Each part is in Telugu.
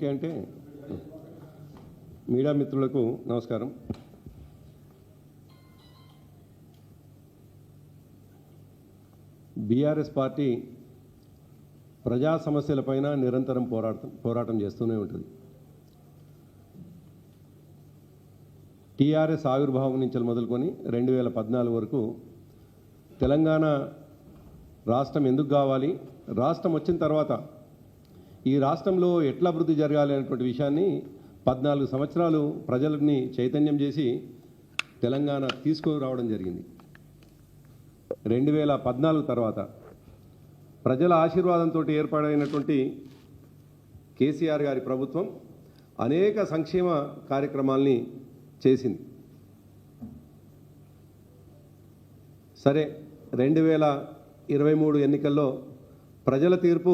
ఓకే అంటే మీడియా మిత్రులకు నమస్కారం. బీఆర్ఎస్ పార్టీ ప్రజా సమస్యలపైన నిరంతరం పోరాటం చేస్తూనే ఉంటుంది. టీఆర్ఎస్ ఆవిర్భావం నుంచి మొదలుకొని 2014 వరకు తెలంగాణ రాష్ట్రం ఎందుకు కావాలి, రాష్ట్రం వచ్చిన తర్వాత ఈ రాష్ట్రంలో ఎట్లా అభివృద్ధి జరగాలి అనేటువంటి విషయాన్ని 14 సంవత్సరాలు ప్రజలని చైతన్యం చేసి తెలంగాణ తీసుకురావడం జరిగింది. 2014 తర్వాత ప్రజల ఆశీర్వాదంతో ఏర్పాటైనటువంటి కేసీఆర్ గారి ప్రభుత్వం అనేక సంక్షేమ కార్యక్రమాల్ని చేసింది. సరే, 2023 ఎన్నికల్లో ప్రజల తీర్పు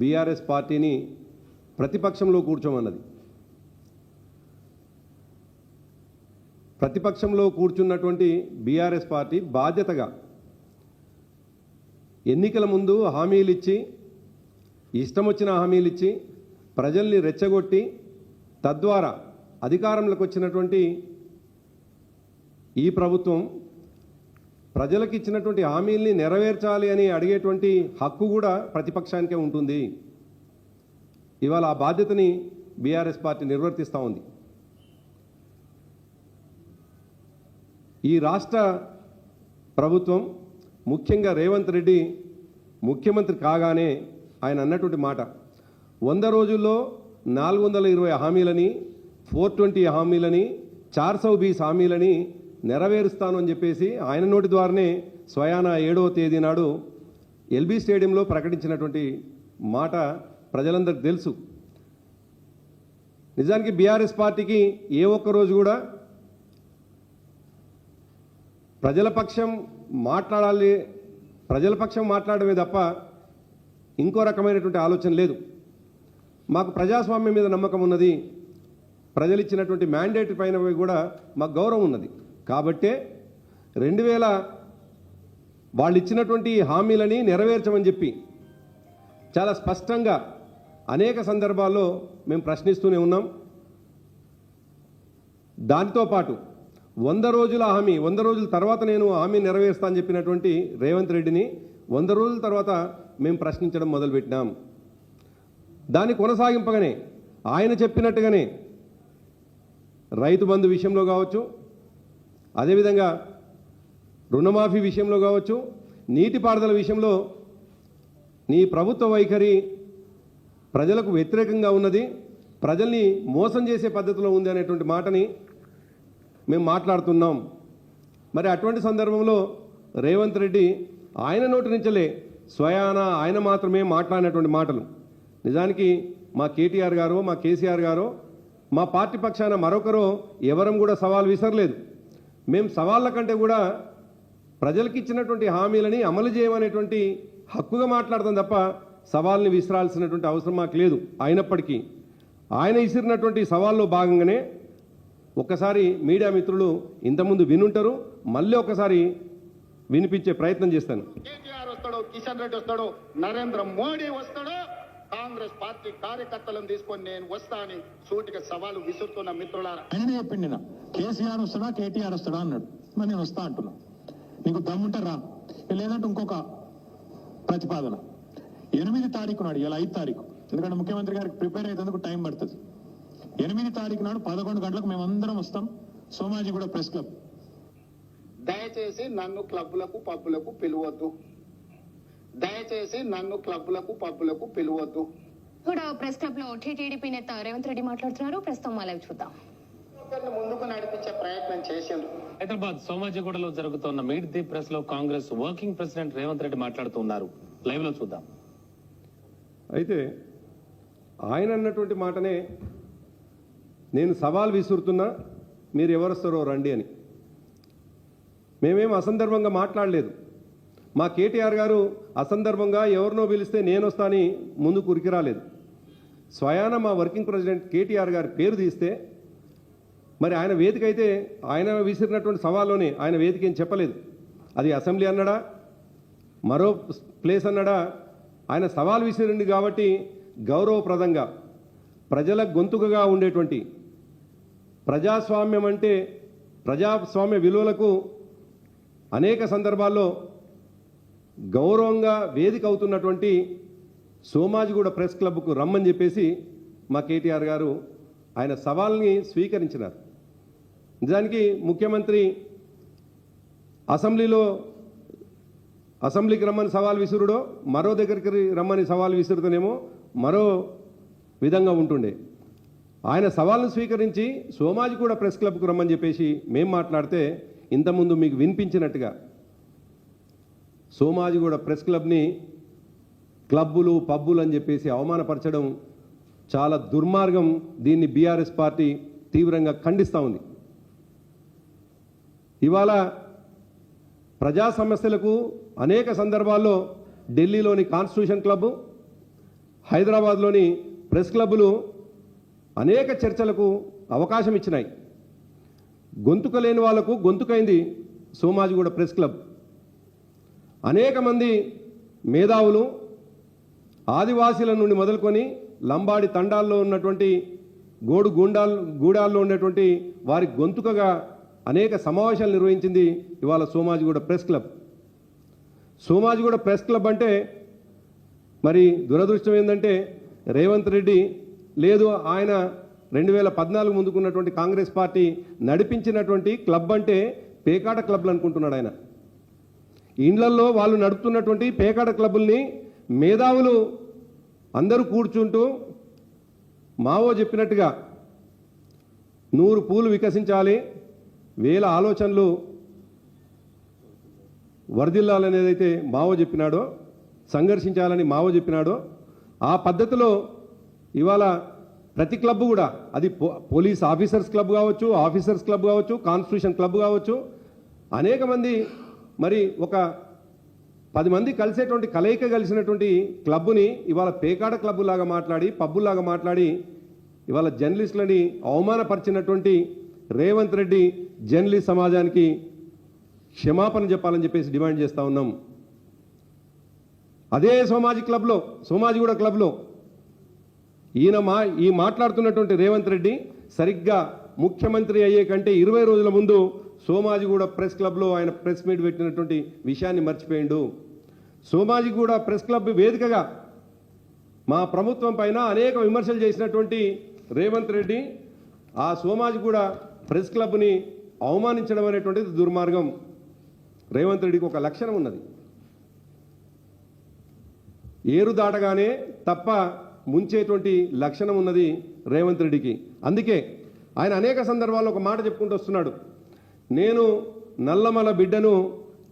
బీఆర్ఎస్ పార్టీని ప్రతిపక్షంలో కూర్చోమన్నది. ప్రతిపక్షంలో కూర్చున్నటువంటి బీఆర్ఎస్ పార్టీ బాధ్యతగా ఎన్నికల ముందు హామీలు ఇచ్చి, ఇష్టం వచ్చిన హామీలు ఇచ్చి ప్రజల్ని రెచ్చగొట్టి తద్వారా అధికారంలోకి వచ్చినటువంటి ఈ ప్రభుత్వం ప్రజలకు ఇచ్చినటువంటి హామీల్ని నెరవేర్చాలి అని అడిగేటువంటి హక్కు కూడా ప్రతిపక్షానికే ఉంటుంది. ఇవాళ ఆ బాధ్యతని బీఆర్ఎస్ పార్టీ నిర్వర్తిస్తూ ఉంది. ఈ రాష్ట్ర ప్రభుత్వం ముఖ్యంగా రేవంత్ రెడ్డి ముఖ్యమంత్రి కాగానే ఆయన అన్నటువంటి మాట 100 రోజుల్లో 420 హామీలని, 420 హామీలని, 420 హామీలని నెరవేరుస్తాను అని చెప్పేసి ఆయన నోటి ద్వారానే స్వయాన 7వ తేదీ నాడు ఎల్బీ స్టేడియంలో ప్రకటించినటువంటి మాట ప్రజలందరికీ తెలుసు. నిజానికి బీఆర్ఎస్ పార్టీకి ఏ ఒక్క రోజు కూడా ప్రజల పక్షం మాట్లాడమే తప్ప ఇంకో రకమైనటువంటి ఆలోచన లేదు. మాకు ప్రజాస్వామ్యం మీద నమ్మకం ఉన్నది, ప్రజలు ఇచ్చినటువంటి మ్యాండేట్ పైన కూడా మాకు గౌరవం ఉన్నది. కాబట్టే 2000 వాళ్ళు ఇచ్చినటువంటి హామీలని నెరవేర్చమని చెప్పి చాలా స్పష్టంగా అనేక సందర్భాల్లో మేము ప్రశ్నిస్తూనే ఉన్నాం. దానితో పాటు 100 రోజుల హామీ, 100 రోజుల తర్వాత నేను హామీ నెరవేరుస్తా అని చెప్పినటువంటి రేవంత్ రెడ్డిని 100 రోజుల తర్వాత మేము ప్రశ్నించడం మొదలుపెట్టినాం. దాని కొనసాగింపగానే ఆయన చెప్పినట్టుగానే రైతు బంధు విషయంలో కావచ్చు, అదేవిధంగా రుణమాఫీ విషయంలో కావచ్చు, నీటిపారుదల విషయంలో నీ ప్రభుత్వ వైఖరి ప్రజలకు వ్యతిరేకంగా ఉన్నది, ప్రజల్ని మోసం చేసే పద్ధతిలో ఉంది అనేటువంటి మాటని మేము మాట్లాడుతున్నాం. మరి అటువంటి సందర్భంలో రేవంత్ రెడ్డి ఆయన నోటి నుంచలే స్వయాన ఆయన మాత్రమే మాట్లాడినటువంటి మాటలు. నిజానికి మా కేటీఆర్ గారో, మా కేసీఆర్ గారో, మా పార్టీ పక్షాన మరొకరో ఎవరం కూడా సవాల్ విసరలేదు. మేము సవాళ్ళ కంటే కూడా ప్రజలకు ఇచ్చినటువంటి హామీలని అమలు చేయమనేటువంటి హక్కుగా మాట్లాడతాం తప్ప సవాల్ని విసిరాల్సినటువంటి అవసరం మాకు లేదు. అయినప్పటికీ ఆయన విసిరినటువంటి సవాల్లో భాగంగానే ఒక్కసారి మీడియా మిత్రులు ఇంతకుముందు వినుంటారు, మళ్ళీ ఒకసారి వినిపించే ప్రయత్నం చేస్తాను. కేటీఆర్ వస్తాడో, కిషన్ రెడ్డి వస్తాడో, నరేంద్ర మోడీ వస్తాడో, కాంగ్రెస్ పార్టీ కార్యకర్తలను తీసుకొని నేను వస్తా అని సూటిగా సవాలు విసురుతున్న మిత్రులారా. ఆయన చెప్పిండి నా కేసీఆర్ వస్తాడా కేటీఆర్ వస్తాడా అన్నాడు. మరి నేను వస్తా అంటున్నా, నీకు దమ్ముంటే రా, లేదంటే ఇంకొక ప్రతిపాదన 8 తారీఖు నాడు, ఇలా 5 తారీఖు, ఎందుకంటే ముఖ్యమంత్రి గారికి ప్రిపేర్ అయ్యేందుకు టైం పడుతుంది. 8 తారీఖు నాడు 11 గంటలకు మేమందరం వస్తాం, సోమాజిగూడ ప్రెస్ క్లబ్. దయచేసి నన్ను క్లబ్లకు పబ్బులకు పిలవద్దు, దయచేసి నన్ను క్లబ్లకు పబ్బులకు పిలవద్దు. కూడా ప్రెస్ క్లబ్ లో టీడీపీ నేత రేవంత్ రెడ్డి మాట్లాడుతున్నారు. ప్రస్తుతం లైవ్ చూద్దాం. ముందుకు నడిపించే ప్రయత్నం చేశారు. హైదరాబాద్ సోమాజిగూడలో జరుగుతున్న మీట్ ది ప్రెస్ లో కాంగ్రెస్ వర్కింగ్ ప్రెసిడెంట్ రేవంత్ రెడ్డి మాట్లాడుతున్నారు. లైవ్ లో చూద్దాం. అయితే ఆయన అన్నటువంటి మాటనే నేను సవాల్ విసురుతున్నా, మీరు ఎవరొస్తారో రండి అని. మేమేం అసందర్భంగా మాట్లాడలేదు. మా కేటీఆర్ గారు అసందర్భంగా ఎవరినో పిలిస్తే నేను వస్తా అని ముందు కురికి రాలేదు. స్వయాన మా వర్కింగ్ ప్రెసిడెంట్ కేటీఆర్ గారి పేరు తీస్తే మరి ఆయన వేదిక అయితే ఆయన విసిరినటువంటి సవాల్లోనే ఆయన వేదిక ఏం చెప్పలేదు. అది అసెంబ్లీ అన్నాడా, మరో ప్లేస్ అన్నాడా, ఆయన సవాల్ విసిరింది కాబట్టి గౌరవప్రదంగా ప్రజల గొంతుకగా ఉండేటువంటి ప్రజాస్వామ్యం అంటే ప్రజాస్వామ్య విలువలకు అనేక సందర్భాల్లో గౌరవంగా వేదిక అవుతున్నటువంటి సోమాజిగూడ ప్రెస్ క్లబ్కు రమ్మని చెప్పేసి మా కేటీఆర్ గారు ఆయన సవాల్ని స్వీకరించినారు. నిజానికి ముఖ్యమంత్రి అసెంబ్లీకి రమ్మని సవాల్ విసురుడో మరో దగ్గరికి రమ్మని సవాల్ విసురుతూనేమో మరో విధంగా ఉంటుండే. ఆయన సవాల్ను స్వీకరించి సోమాజిగూడ ప్రెస్ క్లబ్కు రమ్మని చెప్పేసి మేం మాట్లాడితే ఇంతకుముందు మీకు వినిపించినట్టుగా సోమాజిగూడ ప్రెస్ క్లబ్ని క్లబ్బులు పబ్బులు అని చెప్పేసి అవమానపరచడం చాలా దుర్మార్గం. దీన్ని బీఆర్ఎస్ పార్టీ తీవ్రంగా ఖండిస్తూ ఉంది. ఇవాళ ప్రజా సమస్యలకు అనేక సందర్భాల్లో ఢిల్లీలోని కాన్స్టిట్యూషన్ క్లబ్, హైదరాబాద్లోని ప్రెస్ క్లబ్బులు అనేక చర్చలకు అవకాశం ఇచ్చినాయి. గొంతుక లేని వాళ్లకు గొంతుకైంది సోమాజిగూడ ప్రెస్ క్లబ్. అనేక మంది మేధావులు ఆదివాసీల నుండి మొదలుకొని లంబాడి తండాల్లో ఉన్నటువంటి గూడాల్లో ఉన్నటువంటి వారి గొంతుకగా అనేక సమావేశాలు నిర్వహించింది ఇవాళ Somajiguda press club. Somajiguda press club అంటే మరి దురదృష్టం ఏంటంటే రేవంత్ రెడ్డి లేదు ఆయన 2014 ముందుకున్నటువంటి కాంగ్రెస్ పార్టీ నడిపించినటువంటి క్లబ్ అంటే పేకాట క్లబ్లు అనుకుంటున్నాడు ఆయన. ఇండ్లల్లో వాళ్ళు నడుపుతున్నటువంటి పేకాట క్లబ్బుల్ని మేధావులు అందరూ కూర్చుంటూ మావో చెప్పినట్టుగా 100 పూలు వికసించాలి, 1000 ఆలోచనలు వర్ధిల్లాలనేదైతే మావో చెప్పినాడో, సంఘర్షించాలని మావో చెప్పినాడో ఆ పద్ధతిలో ఇవాళ ప్రతి క్లబ్ కూడా అది పోలీస్ ఆఫీసర్స్ క్లబ్ కావచ్చు, కాన్స్టిట్యూషన్ క్లబ్ కావచ్చు, అనేక మంది మరి ఒక 10 మంది కలిసేటువంటి కలయిక కలిసినటువంటి క్లబ్ని ఇవాళ పేకాట క్లబ్ లాగా మాట్లాడి పబ్బులాగా మాట్లాడి ఇవాళ జర్నలిస్టులని అవమానపరిచినటువంటి రేవంత్ రెడ్డి జర్నలిస్ట్ సమాజానికి క్షమాపణ చెప్పాలని చెప్పేసి డిమాండ్ చేస్తూ ఉన్నాం. అదే సోమాజిగూడ క్లబ్లో ఈ మాట్లాడుతున్నటువంటి రేవంత్ రెడ్డి సరిగ్గా ముఖ్యమంత్రి అయ్యే కంటే 20 రోజుల ముందు సోమాజిగూడ ప్రెస్ క్లబ్లో ఆయన ప్రెస్ మీట్ పెట్టినటువంటి విషయాన్ని మర్చిపోయిండు. సోమాజిగూడ ప్రెస్ క్లబ్ వేదికగా మా ప్రభుత్వం పైన అనేక విమర్శలు చేసినటువంటి రేవంత్ రెడ్డి ఆ సోమాజిగూడ ప్రెస్ క్లబ్ని అవమానించడం అనేటువంటిది దుర్మార్గం. రేవంత్ రెడ్డికి ఒక లక్షణం ఉన్నది, ఏరు దాటగానే తప్ప ముంచేటువంటి లక్షణం ఉన్నది రేవంత్ రెడ్డికి. అందుకే ఆయన అనేక సందర్భాల్లో ఒక మాట చెప్పుకుంటూ వస్తున్నాడు, నేను నల్లమల బిడ్డను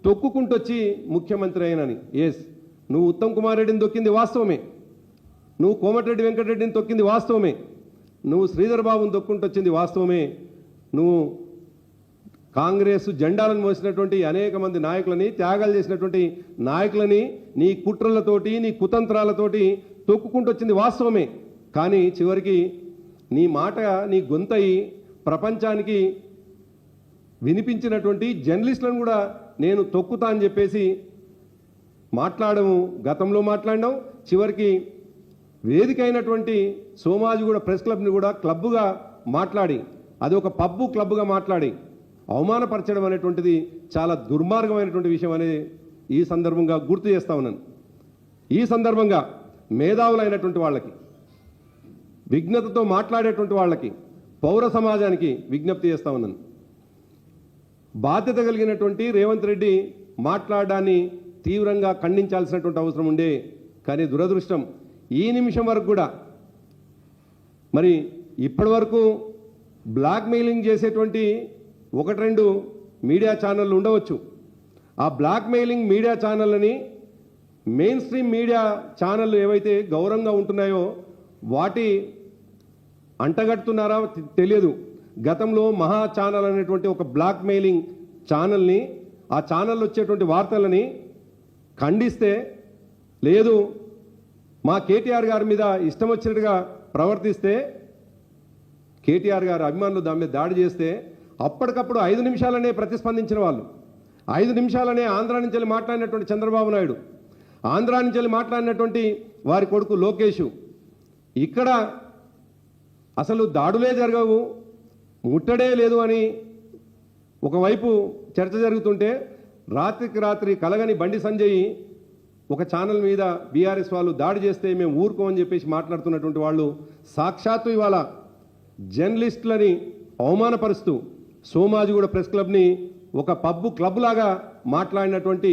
తొక్కుకుంటొచ్చి ముఖ్యమంత్రి అయినని. ఎస్, నువ్వు ఉత్తమ్ కుమార్ రెడ్డిని తొక్కింది వాస్తవమే, నువ్వు కోమటిరెడ్డి వెంకటరెడ్డిని తొక్కింది వాస్తవమే, నువ్వు శ్రీధర్ బాబుని తొక్కుంటొచ్చింది వాస్తవమే, నువ్వు కాంగ్రెస్ జెండాలను మోసినటువంటి అనేక మంది నాయకులని, త్యాగాలు చేసినటువంటి నాయకులని నీ కుట్రలతోటి నీ కుతంత్రాలతోటి తొక్కుకుంటూ వచ్చింది వాస్తవమే. కానీ చివరికి నీ మాట నీ గొంతయి ప్రపంచానికి వినిపించినటువంటి జర్నలిస్టులను కూడా నేను తొక్కుతా అని చెప్పేసి గతంలో మాట్లాడినాం. చివరికి వేదిక అయినటువంటి సోమాజిగూడ ప్రెస్ క్లబ్ని కూడా క్లబ్గా మాట్లాడి, అది ఒక పబ్బు క్లబ్గా మాట్లాడి అవమానపరచడం అనేటువంటిది చాలా దుర్మార్గమైనటువంటి విషయం అనేది ఈ సందర్భంగా గుర్తు చేస్తా ఉన్నాను. ఈ సందర్భంగా మేధావులైనటువంటి వాళ్ళకి, విజ్ఞతతో మాట్లాడేటువంటి వాళ్ళకి, పౌర సమాజానికి విజ్ఞప్తి చేస్తా ఉన్నాను. బాధ్యత కలిగినటువంటి రేవంత్ రెడ్డి మాట్లాడడాన్ని తీవ్రంగా ఖండించాల్సినటువంటి అవసరం ఉండే. కానీ దురదృష్టం ఈ నిమిషం వరకు కూడా మరి ఇప్పటి వరకు బ్లాక్మెయిలింగ్ చేసేటువంటి 1-2 మీడియా ఛానళ్ళు ఉండవచ్చు. ఆ బ్లాక్మెయిలింగ్ మీడియా ఛానళ్ళని మెయిన్ స్ట్రీమ్ మీడియా ఛానళ్ళు ఏవైతే గౌరవంగా ఉంటున్నాయో వాటి అంటగడుతున్నారా తెలియదు. గతంలో మహా ఛానల్ అనేటువంటి ఒక బ్లాక్మెయిలింగ్ ఛానల్ని, ఆ ఛానల్లో వచ్చేటువంటి వార్తలని ఖండిస్తే, లేదు మా కేటీఆర్ గారి మీద ఇష్టం వచ్చినట్టుగా ప్రవర్తిస్తే, కేటీఆర్ గారు అభిమానులు దాని మీద దాడి చేస్తే అప్పటికప్పుడు 5 నిమిషాలనే ప్రతిస్పందించిన వాళ్ళు, 5 నిమిషాలనే ఆంధ్రా నుంచి వెళ్ళి మాట్లాడినటువంటి చంద్రబాబు నాయుడు, ఆంధ్రా నుంచి వెళ్ళి మాట్లాడినటువంటి వారి కొడుకు లోకేష్, ఇక్కడ అసలు దాడులే జరగవు, ముట్టడే లేదు అని ఒకవైపు చర్చ జరుగుతుంటే రాత్రికి రాత్రి కలగని బండి సంజయ్ ఒక ఛానల్ మీద బీఆర్ఎస్ వాళ్ళు దాడి చేస్తే మేము ఊరుకోమని చెప్పేసి మాట్లాడుతున్నటువంటి వాళ్ళు సాక్షాత్తు ఇవాళ జర్నలిస్టులని అవమానపరుస్తూ సోమాజిగూడ ప్రెస్ క్లబ్ని ఒక పబ్బు క్లబ్ లాగా మాట్లాడినటువంటి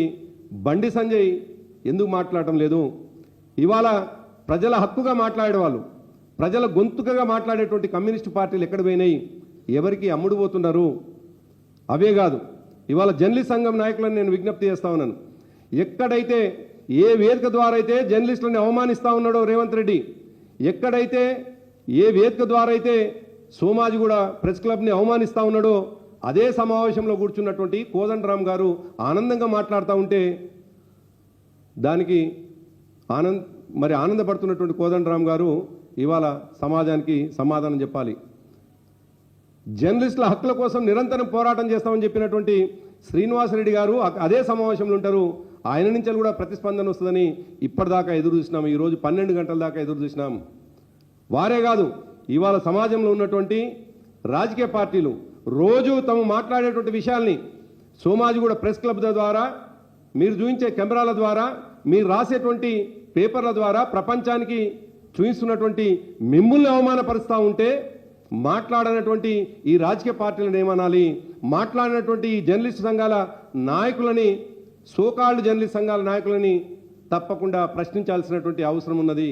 బండి సంజయ్ ఎందుకు మాట్లాడటం లేదు? ఇవాళ ప్రజల హక్కుగా మాట్లాడేవాళ్ళు, ప్రజల గొంతుకగా మాట్లాడేటువంటి కమ్యూనిస్టు పార్టీలు ఎక్కడ పోయినాయి? ఎవరికి అమ్ముడు పోతున్నారు? అవే కాదు, ఇవాళ జర్నలిస్ట్ సంఘం నాయకులను నేను విజ్ఞప్తి చేస్తా ఉన్నాను. ఎక్కడైతే ఏ వేదిక ద్వారా అయితే జర్నలిస్టులను అవమానిస్తూ ఉన్నాడో రేవంత్ రెడ్డి, ఎక్కడైతే ఏ వేదిక ద్వారా అయితే సోమాజిగూడ ప్రెస్ క్లబ్ని అవమానిస్తూ ఉన్నాడో అదే సమావేశంలో కూర్చున్నటువంటి కోదండరామ్ గారు ఆనందంగా మాట్లాడుతూ ఉంటే దానికి ఆనందపడుతున్నటువంటి కోదండరామ్ గారు ఇవాళ సమాజానికి సమాధానం చెప్పాలి. జర్నలిస్టుల హక్కుల కోసం నిరంతరం పోరాటం చేస్తామని చెప్పినటువంటి శ్రీనివాసరెడ్డి గారు అదే సమావేశంలో ఉంటారు. ఆయన నుంచి కూడా ప్రతిస్పందన వస్తుందని ఇప్పటిదాకా ఎదురు చూసినాం. ఈరోజు 12 గంటల దాకా ఎదురు చూసినాం. వారే కాదు, ఇవాళ సమాజంలో ఉన్నటువంటి రాజకీయ పార్టీలు రోజు తాము మాట్లాడేటువంటి విషయాల్ని సోమాజిగూడ ప్రెస్ క్లబ్ ద్వారా, మీరు చూపించే కెమెరాల ద్వారా, మీరు రాసేటువంటి పేపర్ల ద్వారా ప్రపంచానికి చూపిస్తున్నటువంటి మిమ్ముల్ని అవమానపరుస్తూ ఉంటే మాట్లాడనటువంటి ఈ రాజకీయ పార్టీలను ఏమనాలి? మాట్లాడినటువంటి ఈ జర్నలిస్ట్ సంఘాల నాయకులని, సోకాల్డ్ జర్నలిస్ట్ సంఘాల నాయకులని తప్పకుండా ప్రశ్నించాల్సినటువంటి అవసరం ఉన్నది.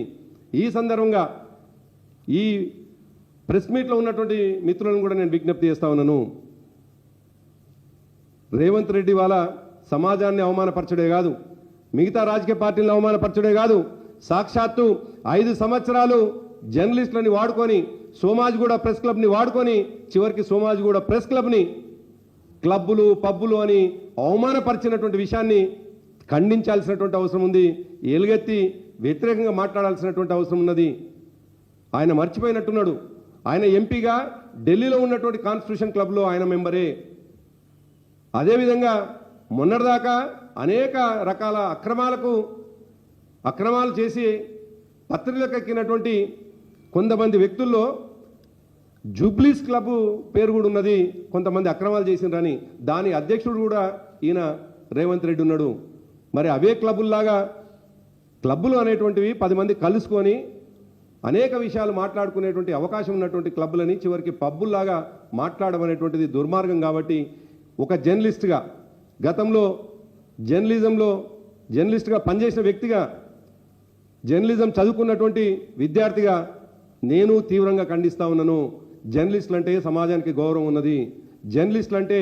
ఈ సందర్భంగా ఈ ప్రెస్ మీట్లో ఉన్నటువంటి మిత్రులను కూడా నేను విజ్ఞప్తి చేస్తా ఉన్నాను. రేవంత్ రెడ్డి వాళ్ళ సమాజాన్ని అవమానపరచడే కాదు, మిగతా రాజకీయ పార్టీలను అవమానపరచడే కాదు, సాక్షాత్తు 5 సంవత్సరాలు జర్నలిస్టులని వాడుకొని సోమాజిగూడ ప్రెస్ క్లబ్ని వాడుకొని చివరికి సోమాజిగూడ ప్రెస్ క్లబ్ని క్లబ్బులు పబ్బులు అని అవమానపరిచినటువంటి విషయాన్ని ఖండించాల్సినటువంటి అవసరం ఉంది. ఎలుగెత్తి వ్యతిరేకంగా మాట్లాడాల్సినటువంటి అవసరం ఉన్నది. ఆయన మర్చిపోయినట్టున్నాడు. ఆయన ఎంపీగా ఢిల్లీలో ఉన్నటువంటి కాన్స్టిట్యూషన్ క్లబ్లో ఆయన మెంబరే. అదేవిధంగా మొన్నటిదాకా అనేక రకాల అక్రమాలు చేసి పత్రికలకు ఎక్కినటువంటి కొంతమంది వ్యక్తుల్లో జూబ్లీస్ క్లబ్ పేరు కూడా ఉన్నది. కొంతమంది అక్రమాలు చేసిండ్రని దాని అధ్యక్షుడు కూడా ఈయన రేవంత్ రెడ్డి ఉన్నాడు. మరి అవే క్లబ్బులు అనేటువంటివి 10 మంది కలుసుకొని అనేక విషయాలు మాట్లాడుకునేటువంటి అవకాశం ఉన్నటువంటి క్లబ్బులని చివరికి పబ్బుల్లాగా మాట్లాడడం అనేటువంటిది దుర్మార్గం. కాబట్టి ఒక జర్నలిస్ట్గా, గతంలో జర్నలిస్ట్గా పనిచేసిన వ్యక్తిగా, జర్నలిజం చదువుకున్నటువంటి విద్యార్థిగా నేను తీవ్రంగా ఖండిస్తా ఉన్నాను. జర్నలిస్టులు అంటే సమాజానికి గౌరవం ఉన్నది. జర్నలిస్టులు అంటే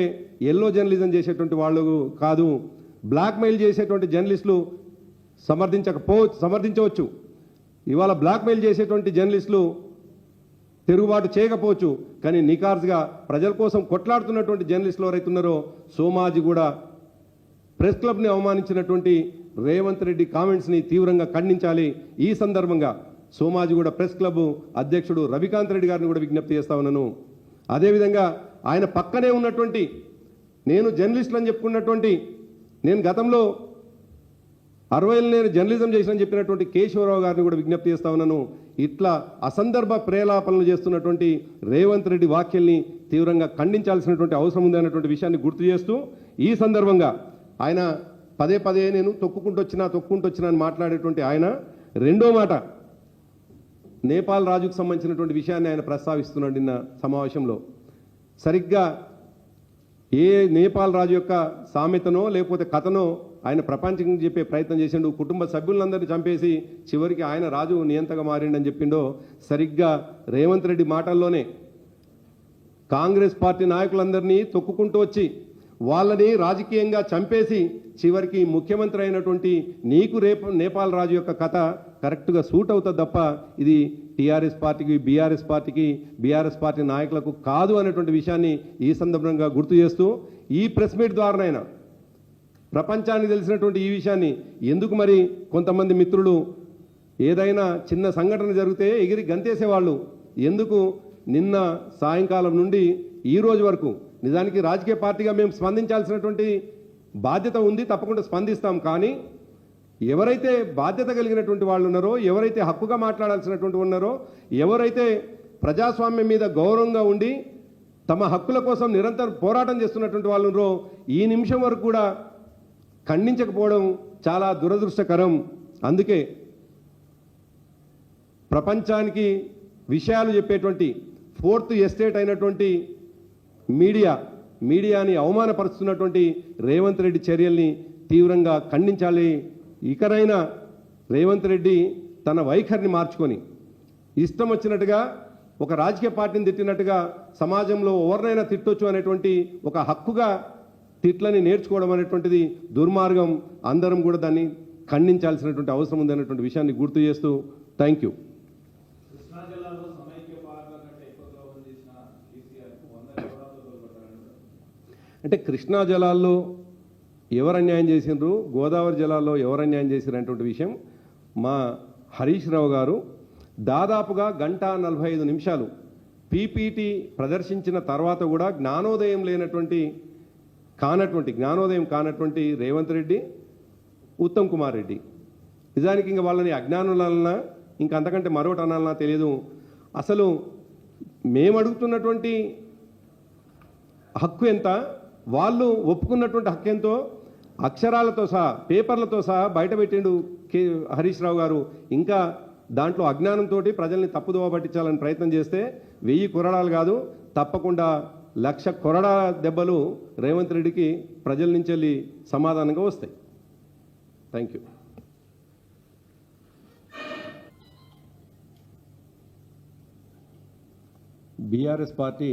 ఎల్లో జర్నలిజం చేసేటువంటి వాళ్ళు కాదు. బ్లాక్మెయిల్ చేసేటువంటి జర్నలిస్టులు సమర్థించవచ్చు. ఇవాళ బ్లాక్మెయిల్ చేసేటువంటి జర్నలిస్టులు తిరుగుబాటు చేయకపోవచ్చు, కానీ నికార్స్గా ప్రజల కోసం కొట్లాడుతున్నటువంటి జర్నలిస్టులు ఎవరైతే ఉన్నారో సోమాజిగూడ ప్రెస్ క్లబ్ని అవమానించినటువంటి రేవంత్ రెడ్డి కామెంట్స్ని తీవ్రంగా ఖండించాలి. ఈ సందర్భంగా సోమాజిగూడ ప్రెస్ క్లబ్ అధ్యక్షుడు రవికాంత్ రెడ్డి గారిని కూడా విజ్ఞప్తి చేస్తా ఉన్నాను. అదేవిధంగా ఆయన పక్కనే ఉన్నటువంటి, నేను జర్నలిస్టులు అని చెప్పుకున్నటువంటి, నేను గతంలో 60 నేను జర్నలిజం చేసినని చెప్పినటువంటి కేశవరావు గారిని కూడా విజ్ఞప్తి చేస్తా ఉన్నాను. ఇట్లా అసందర్భ ప్రేలాపనలు చేస్తున్నటువంటి రేవంత్ రెడ్డి వ్యాఖ్యల్ని తీవ్రంగా ఖండించాల్సినటువంటి అవసరం ఉంది అన్నటువంటి విషయాన్ని గుర్తు చేస్తూ, ఈ సందర్భంగా ఆయన పదే నేను తొక్కుంటూ వచ్చినా అని మాట్లాడేటువంటి ఆయన రెండో మాట నేపాల్ రాజుకు సంబంధించినటువంటి విషయాన్ని ఆయన ప్రస్తావిస్తున్నాడు నిన్న సమావేశంలో. సరిగ్గా ఏ నేపాల్ రాజు యొక్క సామెతనో లేకపోతే కథనో ఆయన ప్రపంచం చెప్పే ప్రయత్నం చేసిండు. కుటుంబ సభ్యులందరినీ చంపేసి చివరికి ఆయన రాజు నియంతగా మారిండని చెప్పిండో, సరిగ్గా రేవంత్ రెడ్డి మాటల్లోనే కాంగ్రెస్ పార్టీ నాయకులందరినీ తొక్కుకుంటూ వచ్చి వాళ్ళని రాజకీయంగా చంపేసి చివరికి ముఖ్యమంత్రి అయినటువంటి నీకు నేపాల్ రాజు యొక్క కథ కరెక్ట్గా సూట్ అవుతుంది తప్ప ఇది టీఆర్ఎస్ పార్టీకి, బీఆర్ఎస్ పార్టీ నాయకులకు కాదు అనేటువంటి విషయాన్ని ఈ సందర్భంగా గుర్తు చేస్తూ, ఈ ప్రెస్ మీట్ ద్వారానైనా ప్రపంచానికి తెలిసినటువంటి ఈ విషయాన్ని ఎందుకు మరి కొంతమంది మిత్రులు ఏదైనా చిన్న సంఘటన జరిగితే ఎగిరి గంతేసేవాళ్ళు ఎందుకు నిన్న సాయంకాలం నుండి ఈ రోజు వరకు? నిజానికి రాజకీయ పార్టీగా మేము స్పందించాల్సినటువంటి బాధ్యత ఉంది, తప్పకుండా స్పందిస్తాం. కానీ ఎవరైతే బాధ్యత కలిగినటువంటి వాళ్ళు ఉన్నారో, ఎవరైతే హక్కుగా మాట్లాడాల్సినటువంటి ఉన్నారో, ఎవరైతే ప్రజాస్వామ్యం మీద గౌరవంగా ఉండి తమ హక్కుల కోసం నిరంతరం పోరాటం చేస్తున్నటువంటి వాళ్ళు ఈ నిమిషం వరకు కూడా ఖండించకపోవడం చాలా దురదృష్టకరం. అందుకే ప్రపంచానికి విషయాలు చెప్పేటువంటి ఫోర్త్ ఎస్టేట్ అయినటువంటి మీడియాని అవమానపరుస్తున్నటువంటి రేవంత్ రెడ్డి చర్యల్ని తీవ్రంగా ఖండించాలి. ఇకనైనా రేవంత్ రెడ్డి తన వైఖరిని మార్చుకొని ఇష్టం వచ్చినట్టుగా ఒక రాజకీయ పార్టీని తిట్టినట్టుగా సమాజంలో ఎవరినైనా తిట్టొచ్చు అనేటువంటి ఒక హక్కుగా తిట్లని నేర్చుకోవడం అనేటువంటిది దుర్మార్గం. అందరం కూడా దాన్ని ఖండించాల్సినటువంటి అవసరం ఉంది అనేటువంటి విషయాన్ని గుర్తు చేస్తూ థ్యాంక్ యూ. అంటే కృష్ణా జలాల్లో ఎవరు అన్యాయం చేసిండ్రు, గోదావరి జలాల్లో ఎవరు అన్యాయం చేసిరు అనేటువంటి విషయం మా హరీష్ రావు గారు దాదాపుగా 1:45 పీపీటీ ప్రదర్శించిన తర్వాత కూడా జ్ఞానోదయం కానటువంటి రేవంత్ రెడ్డి, ఉత్తమ్ కుమార్ రెడ్డి, నిజానికి ఇంకా వాళ్ళని అజ్ఞానులన్నా ఇంకా అంతకంటే మరొకటి అనాలన్నా తెలియదు. అసలు మేము అడుగుతున్నటువంటి హక్కు ఎంత, వాళ్ళు ఒప్పుకున్నటువంటి హక్కు ఎంతో అక్షరాలతో సహా పేపర్లతో సహా బయటపెట్టిండు హరీష్ రావు గారు. ఇంకా దాంట్లో అజ్ఞానంతో ప్రజల్ని తప్పుదోవ పట్టించాలని ప్రయత్నం చేస్తే 1000 కొరడాలు కాదు, తప్పకుండా 1,00,000 కొరడా దెబ్బలు రేవంత్ రెడ్డికి ప్రజల నుంచి వెళ్ళి సమాధానంగా వస్తాయి. Thank you. బీఆర్ఎస్ పార్టీ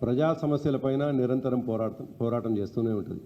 ప్రజా సమస్యలపైన నిరంతరం పోరాటం చేస్తూనే ఉంటుంది.